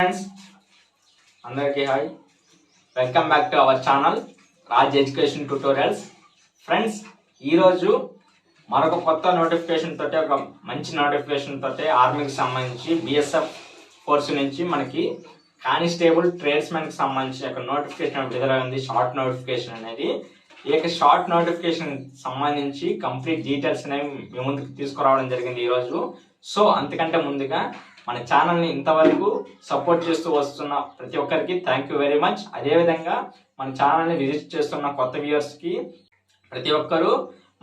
Friends అందరికీ hi, welcome back to our channel Raj education tutorials. Friends, ఈరోజు మరొక కొత్త నోటిఫికేషన్ తోటి, ఒక మంచి నోటిఫికేషన్ తోటి ఆర్మీకి సంబంధించి బిఎస్ఎఫ్ ఫోర్స్ నుంచి మనకి కానిస్టేబుల్ ట్రేడ్స్మెన్కి సంబంధించి ఒక నోటిఫికేషన్ విడుదలైంది. షార్ట్ నోటిఫికేషన్ అనేది ఈ యొక్క షార్ట్ నోటిఫికేషన్ సంబంధించి కంప్లీట్ డీటెయిల్స్ అనేవి మీ ముందుకు తీసుకురావడం జరిగింది ఈరోజు. సో అంతకంటే ముందుగా మన ఛానల్ని ఇంతవరకు సపోర్ట్ చేస్తూ వస్తున్న ప్రతి ఒక్కరికి థ్యాంక్ యూ వెరీ మచ్. అదేవిధంగా మన ఛానల్ని విజిట్ చేస్తున్న కొత్త వ్యూవర్స్కి ప్రతి ఒక్కరూ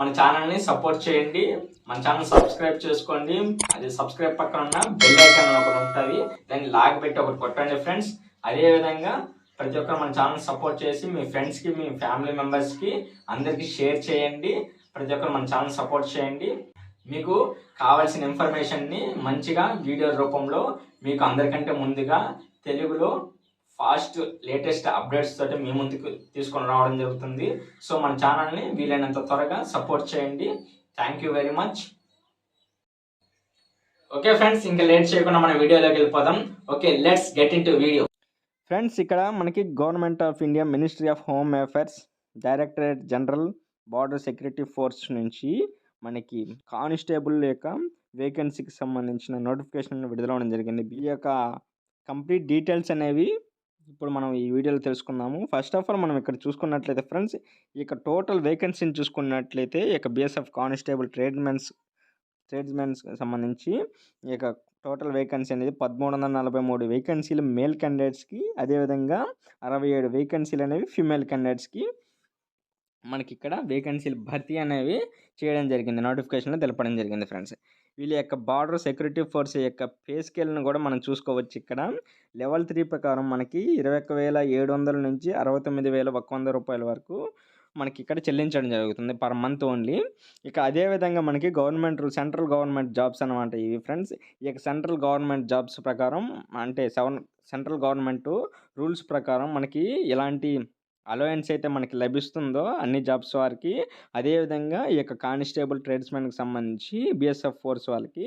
మన ఛానల్ని సపోర్ట్ చేయండి. మన ఛానల్ సబ్స్క్రైబ్ చేసుకోండి. అది సబ్స్క్రైబ్ పక్కన ఉన్న బెల్ ఐకాన్ ఒకటి ఉంటుంది, దాన్ని లాగ్ పెట్టి ఒకటి కొట్టండి ఫ్రెండ్స్. అదేవిధంగా ప్రతి ఒక్కరు మన ఛానల్ సపోర్ట్ చేసి మీ ఫ్రెండ్స్కి, మీ ఫ్యామిలీ మెంబర్స్కి అందరికీ షేర్ చేయండి. ప్రతి ఒక్కరు మన ఛానల్ సపోర్ట్ చేయండి. మీకు కావాల్సిన ఇన్ఫర్మేషన్ని మంచిగా వీడియో రూపంలో మీకు అందరికంటే ముందుగా తెలుగులో ఫాస్ట్ లేటెస్ట్ అప్డేట్స్ తోటి మీ ముందుకు తీసుకొని రావడం జరుగుతుంది. సో మన ఛానల్ని వీలైనంత త్వరగా సపోర్ట్ చేయండి. Thank you very much. Okay friends, ఇంకా లేట్ చేయకుండా మన వీడియోలోకి వెళ్ళిపోదాం. Okay, let's get in to video. Friends, ఇక్కడ మనకి government of India ministry of home affairs directorate general border security force నుంచి మనకి కానిస్టేబుల్ యొక్క వేకెన్సీకి సంబంధించిన నోటిఫికేషన్ విడుదలవడం జరిగింది. ఈ యొక్క కంప్లీట్ డీటెయిల్స్ అనేవి ఇప్పుడు మనం ఈ వీడియోలో తెలుసుకుందాము. ఫస్ట్ ఆఫ్ ఆల్ మనం ఇక్కడ చూసుకున్నట్లయితే ఫ్రెండ్స్, ఈ యొక్క టోటల్ వేకెన్సీని చూసుకున్నట్లయితే ఈ యొక్క బిఎస్ఎఫ్ కానిస్టేబుల్ ట్రేడ్స్మెన్స్ సంబంధించి ఈ యొక్క టోటల్ వేకెన్సీ అనేది 1343 వేకెన్సీలు మేల్ క్యాండిడేట్స్కి, అదేవిధంగా 67 వేకెన్సీలు అనేవి ఫీమేల్ క్యాండిడేట్స్కి మనకి ఇక్కడ వేకెన్సీలు భర్తీ అనేవి చేయడం జరిగింది, నోటిఫికేషన్లో తెలపడం జరిగింది. ఫ్రెండ్స్, వీళ్ళ యొక్క బార్డర్ సెక్యూరిటీ ఫోర్స్ యొక్క పే స్కేల్ను కూడా మనం చూసుకోవచ్చు. ఇక్కడ లెవెల్ 3 ప్రకారం మనకి 21,700 నుంచి 69,100 రూపాయల వరకు మనకి ఇక్కడ చెల్లించడం జరుగుతుంది పర్ మంత్ ఓన్లీ. ఇక అదేవిధంగా మనకి సెంట్రల్ గవర్నమెంట్ జాబ్స్ అనమాట ఇవి ఫ్రెండ్స్. ఈ యొక్క సెంట్రల్ గవర్నమెంట్ జాబ్స్ ప్రకారం అంటే సెంట్రల్ గవర్నమెంట్ రూల్స్ ప్రకారం మనకి ఎలాంటి అలవెన్స్ అయితే మనకి లభిస్తుందో అన్ని జాబ్స్ వారికి, అదేవిధంగా ఈ యొక్క కానిస్టేబుల్ ట్రేడ్స్మెన్కి సంబంధించి బిఎస్ఎఫ్ ఫోర్స్ వాళ్ళకి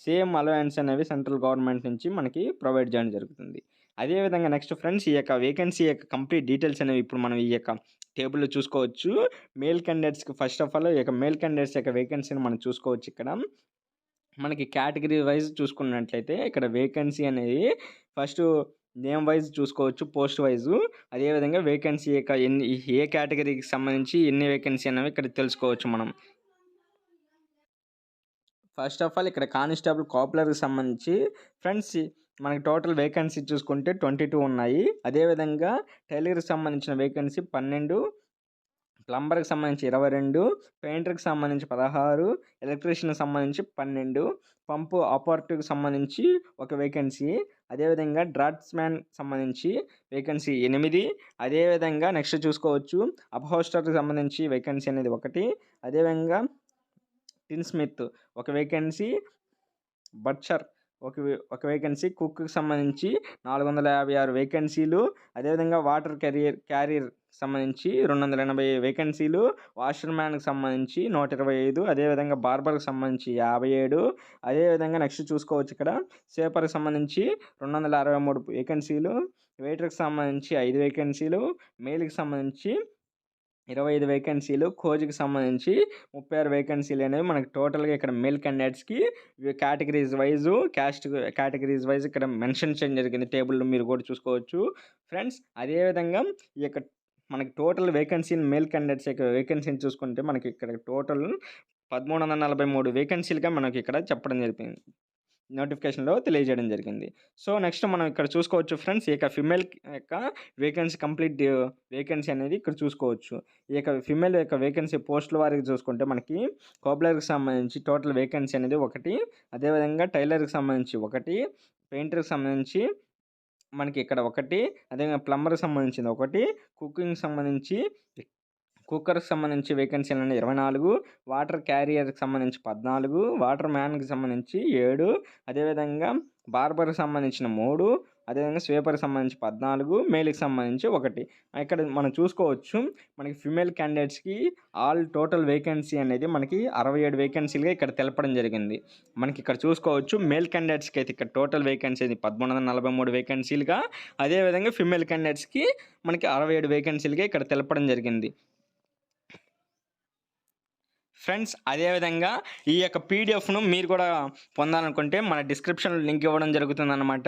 సేమ్ అలవెన్స్ అనేవి సెంట్రల్ గవర్నమెంట్ నుంచి మనకి ప్రొవైడ్ చేయడం జరుగుతుంది. అదేవిధంగా నెక్స్ట్ ఫ్రెండ్స్, ఈ యొక్క వేకెన్సీ యొక్క కంప్లీట్ డీటెయిల్స్ అనేవి ఇప్పుడు మనం ఈ యొక్క టేబుల్లో చూసుకోవచ్చు. మేల్ క్యాండిడేట్స్కి ఫస్ట్ ఆఫ్ ఆల్ ఈ యొక్క మేల్ క్యాండిడేట్స్ యొక్క వేకెన్సీని మనం చూసుకోవచ్చు. ఇక్కడ మనకి కేటగిరీ వైజ్ చూసుకున్నట్లయితే ఇక్కడ వేకెన్సీ అనేది ఫస్ట్ నేమ్ వైజ్ చూసుకోవచ్చు, పోస్ట్ వైజు. అదేవిధంగా వేకెన్సీ యొక్క ఏ కేటగిరీకి సంబంధించి ఎన్ని వేకెన్సీ అనేవి ఇక్కడ తెలుసుకోవచ్చు మనం. ఫస్ట్ ఆఫ్ ఆల్ ఇక్కడ కానిస్టేబుల్ కాపులర్కి సంబంధించి ఫ్రెండ్స్ మనకి టోటల్ వేకెన్సీ చూసుకుంటే 22 ఉన్నాయి. అదేవిధంగా టైలర్కి సంబంధించిన వేకెన్సీ 12, ప్లంబర్కి సంబంధించి 22, పెయింటర్కి సంబంధించి 16, ఎలక్ట్రీషియన్కి సంబంధించి 12, పంపు ఆపరేటివ్కి సంబంధించి ఒక వేకెన్సీ, అదేవిధంగా డ్రాఫ్ట్స్మ్యాన్ సంబంధించి వేకెన్సీ 8. అదేవిధంగా నెక్స్ట్ చూసుకోవచ్చు అప్హోస్టర్కి సంబంధించి వేకెన్సీ అనేది 1. అదేవిధంగా టిన్ స్మిత్ ఒక వేకెన్సీ, బట్చర్ ఒక వేకెన్సీ, కుక్కి సంబంధించి 456 వేకెన్సీలు, అదేవిధంగా వాటర్ క్యారియర్ సంబంధించి 280 వేకెన్సీలు, వాషర్ మ్యాన్కి సంబంధించి 125, అదేవిధంగా బార్బర్కి సంబంధించి 57. అదేవిధంగా నెక్స్ట్ చూసుకోవచ్చు ఇక్కడ సేపర్కి సంబంధించి 263 వేకెన్సీలు, వెయిటర్కి సంబంధించి 5 వేకెన్సీలు, మేల్కి సంబంధించి 25 వేకెన్సీలు, కోచ్కి సంబంధించి 36 వేకెన్సీలు అనేవి మనకి టోటల్గా ఇక్కడ మేల్ క్యాండిడేట్స్కి కేటగిరీస్ వైజు కేటగిరీస్ వైజ్ ఇక్కడ మెన్షన్ చేయడం జరిగింది. టేబుల్లో మీరు కూడా చూసుకోవచ్చు ఫ్రెండ్స్. అదేవిధంగా ఈ యొక్క మనకి టోటల్ వేకెన్సీని మేల్ క్యాండిడేట్స్ యొక్క వేకెన్సీని చూసుకుంటే మనకి ఇక్కడ టోటల్ 1343 వేకెన్సీలుగా మనకి ఇక్కడ చెప్పడం జరిగింది, నోటిఫికేషన్లో తెలియజేయడం జరిగింది. సో నెక్స్ట్ మనం ఇక్కడ చూసుకోవచ్చు ఫ్రెండ్స్, ఈ యొక్క ఫిమేల్ యొక్క వేకెన్సీ కంప్లీట్ వేకెన్సీ అనేది ఇక్కడ చూసుకోవచ్చు. ఈ యొక్క ఫిమేల్ యొక్క వేకెన్సీ పోస్టుల వారికి చూసుకుంటే మనకి కోబ్లర్కి సంబంధించి టోటల్ వేకెన్సీ అనేది 1, అదేవిధంగా టైలర్కి సంబంధించి 1, పెయింటర్కి సంబంధించి మనకి ఇక్కడ 1, అదేవిధంగా ప్లంబర్కి సంబంధించింది 1, కుకింగ్కి సంబంధించి కుక్కర్కి సంబంధించి వేకెన్సీలు అనేది 24, వాటర్ క్యారియర్కి సంబంధించి 14, వాటర్ మ్యాన్కి సంబంధించి 7, అదేవిధంగా బార్బర్కి సంబంధించిన 3, అదేవిధంగా స్వీపర్కి సంబంధించి 14, మేల్కి సంబంధించి 1. ఇక్కడ మనం చూసుకోవచ్చు మనకి ఫిమేల్ క్యాండిడేట్స్కి ఆల్ టోటల్ వేకెన్సీ అనేది మనకి 67 వేకెన్సీలుగా ఇక్కడ తెలపడం జరిగింది. మనకి ఇక్కడ చూసుకోవచ్చు మేల్ క్యాండిడేట్స్కి అయితే ఇక్కడ టోటల్ వేకెన్సీ 1343 వేకెన్సీలుగా, అదేవిధంగా ఫిమేల్ క్యాండిడేట్స్కి మనకి 67 వేకెన్సీలుగా ఇక్కడ తెలపడం జరిగింది. ఫ్రెండ్స్, అదేవిధంగా ఈ యొక్క పీడిఎఫ్ను మీరు కూడా పొందాలనుకుంటే మన డిస్క్రిప్షన్లో లింక్ ఇవ్వడం జరుగుతుందన్నమాట,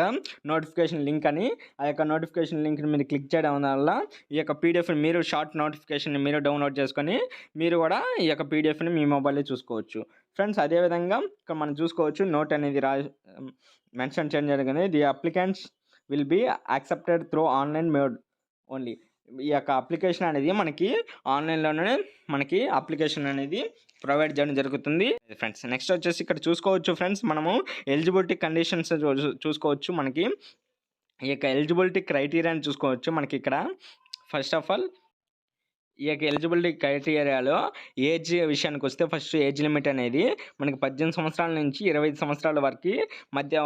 నోటిఫికేషన్ లింక్ అని. ఆ యొక్క నోటిఫికేషన్ లింక్ని మీరు క్లిక్ చేయడం వల్ల ఈ యొక్క పీడిఎఫ్ని మీరు షార్ట్ నోటిఫికేషన్ని మీరు డౌన్లోడ్ చేసుకొని మీరు కూడా ఈ యొక్క పీడిఎఫ్ని మీ మొబైల్లో చూసుకోవచ్చు. ఫ్రెండ్స్, అదేవిధంగా ఇక్కడ మనం చూసుకోవచ్చు నోట్ అనేది మెన్షన్ చేయడం జరిగింది. The applicants will be accepted through online mode only. ఈ యొక్క అప్లికేషన్ అనేది మనకి ఆన్లైన్లోనే మనకి అప్లికేషన్ అనేది ప్రొవైడ్ చేయడం జరుగుతుంది ఫ్రెండ్స్. నెక్స్ట్ వచ్చేసి ఇక్కడ చూసుకోవచ్చు ఫ్రెండ్స్, మనము ఎలిజిబిలిటీ కండిషన్స్ చూసుకోవచ్చు. మనకి ఈ యొక్క ఎలిజిబిలిటీ క్రైటీరియాని చూసుకోవచ్చు. మనకి ఇక్కడ ఫస్ట్ ఆఫ్ ఆల్ ఈ యొక్క ఎలిజిబిలిటీ క్రైటీరియాలో ఏజ్ విషయానికి వస్తే ఫస్ట్ ఏజ్ లిమిట్ అనేది మనకి 18 సంవత్సరాల నుంచి 25 సంవత్సరాల వరకు మధ్య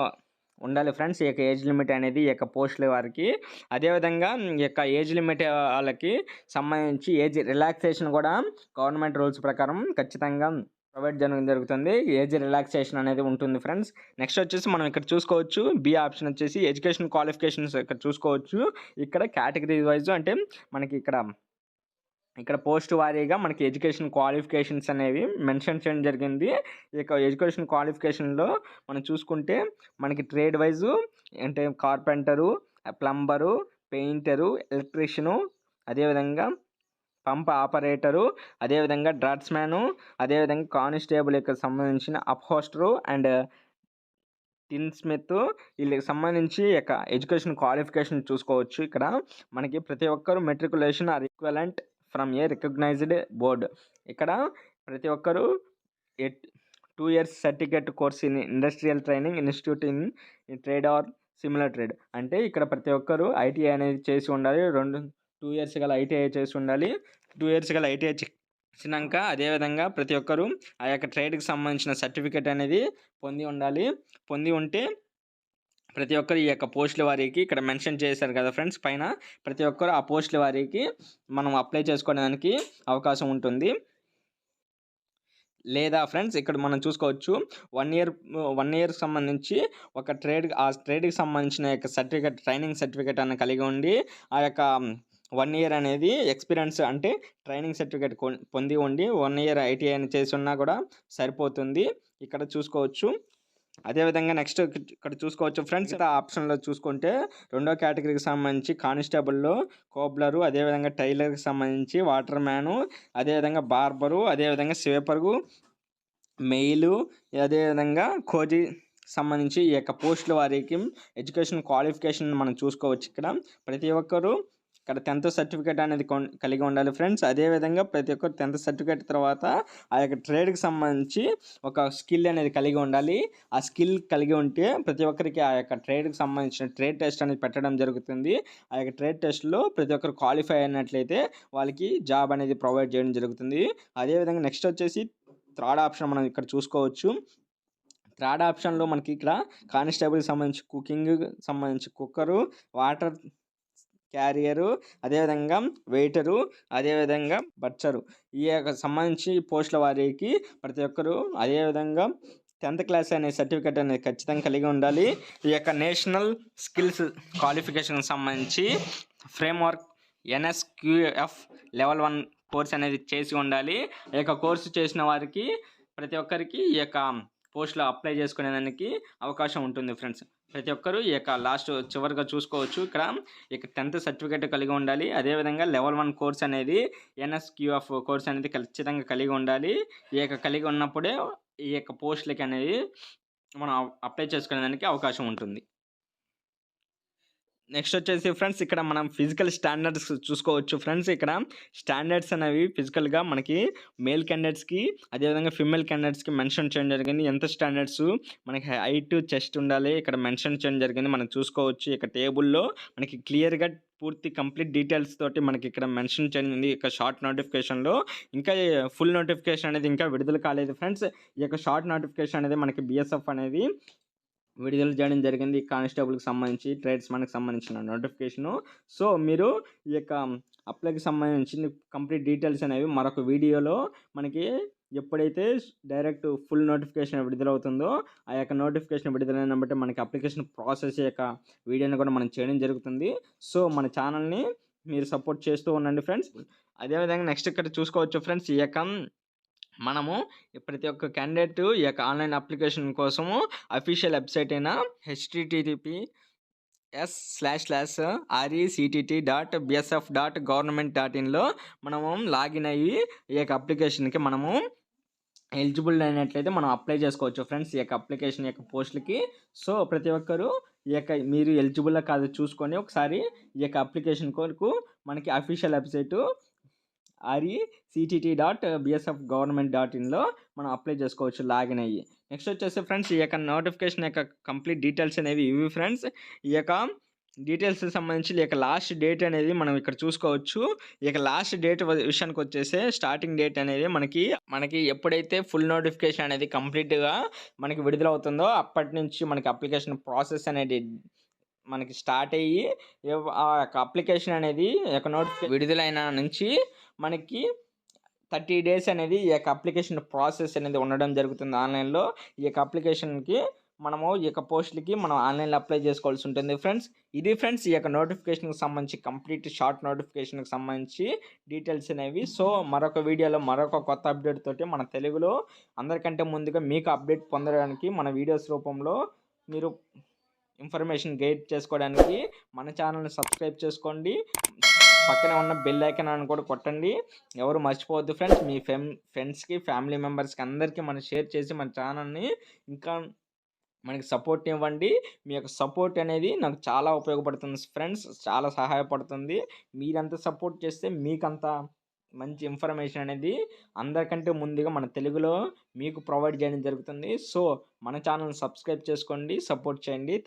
ఉండాలి ఫ్రెండ్స్. ఈ యొక్క ఏజ్ లిమిట్ అనేది ఈ యొక్క పోస్టుల వారికి. అదేవిధంగా ఈ యొక్క ఏజ్ లిమిట్ వాళ్ళకి సంబంధించి ఏజ్ రిలాక్సేషన్ కూడా గవర్నమెంట్ రూల్స్ ప్రకారం ఖచ్చితంగా ప్రొవైడ్ చేయడం జరుగుతుంది. ఏజ్ రిలాక్సేషన్ అనేది ఉంటుంది ఫ్రెండ్స్. నెక్స్ట్ వచ్చేసి మనం ఇక్కడ చూసుకోవచ్చు బి ఆప్షన్ వచ్చేసి ఎడ్యుకేషన్ క్వాలిఫికేషన్స్ ఇక్కడ చూసుకోవచ్చు. ఇక్కడ కేటగిరీ వైజ్ అంటే మనకి ఇక్కడ పోస్ట్ వారీగా మనకి ఎడ్యుకేషన్ క్వాలిఫికేషన్స్ అనేవి మెన్షన్ చేయడం జరిగింది. ఈ యొక్క ఎడ్యుకేషన్ క్వాలిఫికేషన్లో మనం చూసుకుంటే మనకి ట్రేడ్ వైజు అంటే కార్పెంటరు, ప్లంబరు, పెయింటరు, ఎలక్ట్రీషియను, అదేవిధంగా పంప్ ఆపరేటరు, అదేవిధంగా డ్రాట్స్మ్యాను, అదేవిధంగా కానిస్టేబుల్ యొక్క సంబంధించిన అప్హోస్టరు అండ్ టిన్ స్మిత్ వీళ్ళకి సంబంధించి యొక్క ఎడ్యుకేషన్ క్వాలిఫికేషన్ చూసుకోవచ్చు. ఇక్కడ మనకి ప్రతి ఒక్కరు matriculation or equivalent from a recognised board. ఇక్కడ ప్రతి ఒక్కరు 2 years certificate course in industrial training institute in trade or similar trade. అంటే ఇక్కడ ప్రతి ఒక్కరు ఐటీఐ అనేది చేసి ఉండాలి. 2 years గల ఐటీఐ చేసి ఉండాలి. 2 years గల ఐటీఐ చేసినాక అదేవిధంగా ప్రతి ఒక్కరు ఆ యొక్క ట్రేడ్కి సంబంధించిన సర్టిఫికేట్ అనేది పొంది ఉంటే ప్రతి ఒక్కరు ఈ యొక్క పోస్టుల వారికి ఇక్కడ మెన్షన్ చేశారు కదా ఫ్రెండ్స్ పైన, ప్రతి ఒక్కరు ఆ పోస్టుల వారికి మనం అప్లై చేసుకోవడానికి అవకాశం ఉంటుంది. లేదా ఫ్రెండ్స్ ఇక్కడ మనం చూసుకోవచ్చు 1 year సంబంధించి ఒక ఆ ట్రేడ్కి సంబంధించిన యొక్క సర్టిఫికేట్ ట్రైనింగ్ సర్టిఫికేట్ అన్న కలిగి ఉండి ఆ యొక్క 1 year అనేది ఎక్స్పీరియన్స్ అంటే ట్రైనింగ్ సర్టిఫికేట్ పొంది ఉండి 1 year ఐటీఐ అని చేసి ఉన్నా కూడా సరిపోతుంది. ఇక్కడ చూసుకోవచ్చు. అదేవిధంగా నెక్స్ట్ ఇక్కడ చూసుకోవచ్చు ఫ్రెండ్స్, ఆప్షన్లో చూసుకుంటే 2వ కేటగిరీకి సంబంధించి కానిస్టేబుల్లో కోబ్లరు, అదేవిధంగా టైలర్కి సంబంధించి వాటర్ మ్యాను, అదేవిధంగా బార్బరు, అదేవిధంగా స్వీపరు, మెయిలు, అదేవిధంగా కోజీ సంబంధించి ఈ యొక్క పోస్టుల వారికి ఎడ్యుకేషన్ క్వాలిఫికేషన్ మనం చూసుకోవచ్చు. ఇక్కడ ప్రతి ఒక్కరు ఇక్కడ 10th సర్టిఫికేట్ అనేది కలిగి ఉండాలి ఫ్రెండ్స్. అదేవిధంగా ప్రతి ఒక్కరు 10th సర్టిఫికేట్ తర్వాత ఆ యొక్క ట్రేడ్కి సంబంధించి ఒక స్కిల్ అనేది కలిగి ఉండాలి. ఆ స్కిల్ కలిగి ఉంటే ప్రతి ఒక్కరికి ఆ యొక్క ట్రేడ్కి సంబంధించిన ట్రేడ్ టెస్ట్ అనేది పెట్టడం జరుగుతుంది. ఆ యొక్క ట్రేడ్ టెస్ట్లో ప్రతి ఒక్కరు క్వాలిఫై అయినట్లయితే వాళ్ళకి జాబ్ అనేది ప్రొవైడ్ చేయడం జరుగుతుంది. అదేవిధంగా నెక్స్ట్ వచ్చేసి 3rd ఆప్షన్ మనం ఇక్కడ చూసుకోవచ్చు. 3rd ఆప్షన్లో మనకి ఇక్కడ కానిస్టేబుల్కి సంబంధించి కుకింగ్ సంబంధించి కుక్కరు, వాటర్ క్యారియరు, అదేవిధంగా వెయిటరు, అదేవిధంగా బట్చరు ఈ యొక్క సంబంధించి పోస్టుల వారికి ప్రతి ఒక్కరు అదేవిధంగా 10th క్లాస్ అనే సర్టిఫికేట్ అనేది ఖచ్చితంగా కలిగి ఉండాలి. ఈ యొక్క నేషనల్ స్కిల్స్ క్వాలిఫికేషన్కి సంబంధించి ఫ్రేమ్వర్క్ NSQF లెవెల్ 1 కోర్స్ అనేది చేసి ఉండాలి. ఈ యొక్క కోర్సు చేసిన వారికి ప్రతి ఒక్కరికి ఈ యొక్క పోస్టులో అప్లై చేసుకునేదానికి అవకాశం ఉంటుంది ఫ్రెండ్స్. ప్రతి ఒక్కరు ఈ యొక్క చివరిగా చూసుకోవచ్చు. ఇక్కడ 10th సర్టిఫికేట్ కలిగి ఉండాలి. అదేవిధంగా లెవెల్ 1 కోర్స్ అనేది NSQF కోర్స్ అనేది ఖచ్చితంగా కలిగి ఉండాలి. ఈ యొక్క కలిగి ఉన్నప్పుడే ఈ యొక్క పోస్టులకి అనేది మనం అప్లై చేసుకునేదానికి అవకాశం ఉంటుంది. నెక్స్ట్ వచ్చేసి ఫ్రెండ్స్ ఇక్కడ మనం ఫిజికల్ స్టాండర్డ్స్ చూసుకోవచ్చు ఫ్రెండ్స్. ఇక్కడ స్టాండర్డ్స్ అనేవి ఫిజికల్గా మనకి మేల్ క్యాండిడేట్స్కి అదేవిధంగా ఫిమేల్ క్యాండిడేట్స్కి మెన్షన్ చేయడం జరిగింది. ఎంత స్టాండర్డ్స్ మనకి హైట్ చెస్ట్ ఉండాలి ఇక్కడ మెన్షన్ చేయడం జరిగింది. మనం చూసుకోవచ్చు ఇక్కడ టేబుల్లో మనకి క్లియర్గా పూర్తి కంప్లీట్ డీటెయిల్స్ తోటి మనకి ఇక్కడ మెన్షన్ చేయండి. ఇక షార్ట్ నోటిఫికేషన్లో ఇంకా ఫుల్ నోటిఫికేషన్ అనేది ఇంకా విడుదల కాలేదు ఫ్రెండ్స్. ఈ యొక్క షార్ట్ నోటిఫికేషన్ అనేది మనకి బిఎస్ఎఫ్ అనేది విడుదల చేయడం జరిగింది. కానిస్టేబుల్కి సంబంధించి ట్రేడ్స్మెన్కి సంబంధించిన నోటిఫికేషను. సో మీరు ఈ యొక్క అప్లైకి సంబంధించిన కంప్లీట్ డీటెయిల్స్ అనేవి మరొక వీడియోలో మనకి ఎప్పుడైతే డైరెక్ట్ ఫుల్ నోటిఫికేషన్ విడుదలవుతుందో ఆ యొక్క నోటిఫికేషన్ విడుదలైన బట్టి మనకి అప్లికేషన్ ప్రాసెస్ యొక్క వీడియోని కూడా మనం చేయడం జరుగుతుంది. సో మన ఛానల్ని మీరు సపోర్ట్ చేస్తూ ఉండండి ఫ్రెండ్స్. అదేవిధంగా నెక్స్ట్ ఇక్కడ చూసుకోవచ్చు ఫ్రెండ్స్, ఈ యొక్క మనము ప్రతి ఒక్క క్యాండిడేట్ ఈ యొక్క ఆన్లైన్ అప్లికేషన్ కోసము అఫీషియల్ వెబ్సైట్ అయిన https://rectt.bsf.government.in మనము లాగిన్ అయ్యి ఈ యొక్క అప్లికేషన్కి మనము ఎలిజిబుల్ అయినట్లయితే మనం అప్లై చేసుకోవచ్చు ఫ్రెండ్స్ ఈ యొక్క అప్లికేషన్ యొక్క పోస్టులకి. సో ప్రతి ఒక్కరు ఈ యొక్క మీరు ఎలిజిబుల్ కాదు చూసుకొని ఒకసారి ఈ యొక్క అప్లికేషన్ కొరకు మనకి అఫీషియల్ వెబ్సైటు rectt.bsfgovernment.in మనం అప్లై చేసుకోవచ్చు లాగిన్ అయ్యి. నెక్స్ట్ వచ్చేసి ఫ్రెండ్స్ ఈ యొక్క నోటిఫికేషన్ యొక్క కంప్లీట్ డీటెయిల్స్ అనేవి ఇవి ఫ్రెండ్స్. ఈ యొక్క డీటెయిల్స్ సంబంధించి ఈ యొక్క లాస్ట్ డేట్ అనేది మనం ఇక్కడ చూసుకోవచ్చు. ఈ యొక్క లాస్ట్ డేట్ విషయానికి వచ్చేసి స్టార్టింగ్ డేట్ అనేది మనకి ఎప్పుడైతే ఫుల్ నోటిఫికేషన్ అనేది కంప్లీట్గా మనకి విడుదలవుతుందో అప్పటి నుంచి మనకి అప్లికేషన్ ప్రాసెస్ అనేది మనకి స్టార్ట్ అయ్యి ఆ యొక్క అప్లికేషన్ అనేది ఈ యొక్క నోటిఫికేషన్ విడుదలైన నుంచి మనకి 30 days అనేది ఈ యొక్క అప్లికేషన్ ప్రాసెస్ అనేది ఉండడం జరుగుతుంది ఆన్లైన్లో. ఈ యొక్క అప్లికేషన్కి మనము ఈ యొక్క పోస్టులకి మనం ఆన్లైన్లో అప్లై చేసుకోవాల్సి ఉంటుంది ఫ్రెండ్స్. ఇది ఫ్రెండ్స్ ఈ యొక్క నోటిఫికేషన్కి సంబంధించి కంప్లీట్ షార్ట్ నోటిఫికేషన్కి సంబంధించి డీటెయిల్స్ అనేవి. సో మరొక వీడియోలో మరొక కొత్త అప్డేట్ తోటి మన తెలుగులో అందరికంటే ముందుగా మీకు అప్డేట్ పొందడానికి మన వీడియోస్ రూపంలో మీరు ఇన్ఫర్మేషన్ గెయిన్ చేసుకోవడానికి మన ఛానల్ని సబ్స్క్రైబ్ చేసుకోండి. పక్కనే ఉన్న బెల్ ఐకాన్ అని కూడా కొట్టండి. ఎవరు మర్చిపోవద్దు ఫ్రెండ్స్. మీ ఫ్రెండ్స్కి ఫ్యామిలీ మెంబర్స్కి అందరికీ మనం షేర్ చేసి మన ఛానల్ని ఇంకా మనకి సపోర్ట్ ఇవ్వండి. మీ యొక్క సపోర్ట్ అనేది నాకు చాలా ఉపయోగపడుతుంది ఫ్రెండ్స్, చాలా సహాయపడుతుంది. మీరంత సపోర్ట్ చేస్తే మీకంత మంచి ఇన్ఫర్మేషన్ అనేది అందరికంటే ముందుగా మన తెలుగులో మీకు ప్రొవైడ్ చేయడం జరుగుతుంది. సో మన ఛానల్ని సబ్స్క్రైబ్ చేసుకోండి, సపోర్ట్ చేయండి.